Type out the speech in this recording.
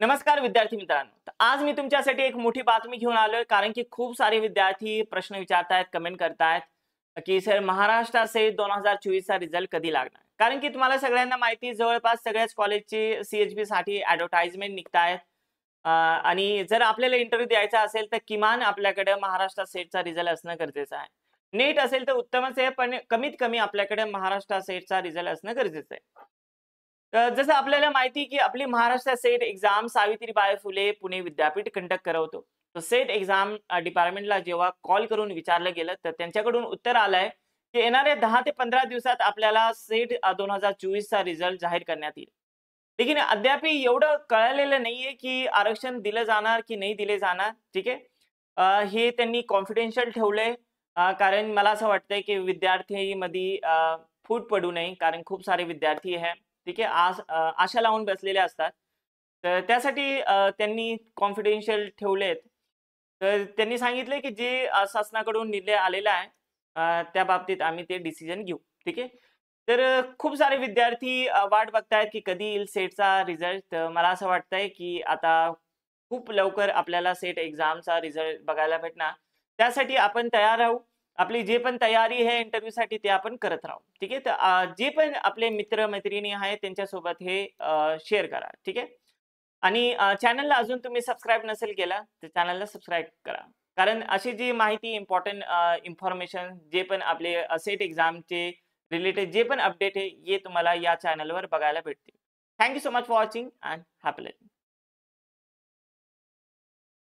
नमस्कार विद्यार्थी मित्रांनो. तर आज मी तुमच्यासाठी एक मोठी बातमी घेऊन आलोय, कारण की खूप सारे विद्यार्थी प्रश्न विचारतायत, कमेंट करतायत, की सर महाराष्ट्र सेट 2024 चा रिझल्ट कधी लागणार? कारण की तुम्हाला सगळ्यांना माहिती आहे, जवळपास सगळ्याच कॉलेजची सीएचबी साठी ॲडव्हर्टाइजमेंट निघतायत. आणि जर आपल्याला इंटरव्ह्यू द्यायचा असेल, तर किमान आपल्याकडे महाराष्ट्र सेटचा रिझल्ट असणं गरजेचं आहे. नीट असेल तर उत्तमच आहे, पण कमीत कमी आपल्याकडे महाराष्ट्र सेटचा रिझल्ट असणं गरजेचं आहे. जसं आपल्याला माहिती आहे, की आपली महाराष्ट्र सेट एक्झाम सावित्रीबाई फुले पुणे विद्यापीठ कंडक्ट करवतो. तर सेट एक्झाम डिपार्टमेंटला जेव्हा कॉल करून विचारलं गेलं, तर त्यांच्याकडून उत्तर आलंय, की येणाऱ्या 10 ते 15 दिवसात आपल्याला सेट 2024 चा रिझल्ट जाहीर करण्यात येईल. लेकिन अद्याप एवढं कळलेलं नाहीये, की आरक्षण दिलं जाणार की नाही दिले जाणार. ठीक आहे. हे त्यांनी कॉन्फिडेन्शियल ठेवलंय. कारण मला असं वाटतंय, की विद्यार्थ्यांमध्ये फूट पडू नये, कारण खूप सारे विद्यार्थी आहे. ठीक आहे. आशा लावून बसलेले असतात. तर त्यासाठी त्यांनी कॉन्फिडेन्शियल ठेवलेत. तर त्यांनी सांगितले, की जे शासनाकडून निर्णय आलेला आहे, त्या बाबतीत आम्ही ते डिसिजन घेऊ. ठीक आहे. तर खूप सारे विद्यार्थी वाट बघतायत, की कधी येईल सेटचा रिझल्ट. तर मला असं वाटतंय, की आता खूप लवकर आपल्याला सेट एक्झामचा रिझल्ट बघायला भेटणार. त्यासाठी आपण तयार राहू. आपली जे पण तयारी आहे इंटरव्ह्यूसाठी ते आपण करत राहू. ठीक आहे. तर जे पण आपले मित्र-मैत्रिणी आहेत त्यांच्यासोबत हे शेअर करा. ठीक आहे. आणि चॅनलला अजून तुम्ही सबस्क्राईब नसेल केला, तर चॅनलला सबस्क्राईब करा. कारण अशी जी माहिती इम्पोर्टंट इन्फॉर्मेशन जे पण आपले सेट एक्झामचे रिलेटेड जे पण अपडेट आहे, हे तुम्हाला या चॅनलवर बघायला भेटतील. Thank you so much for watching and happy learning.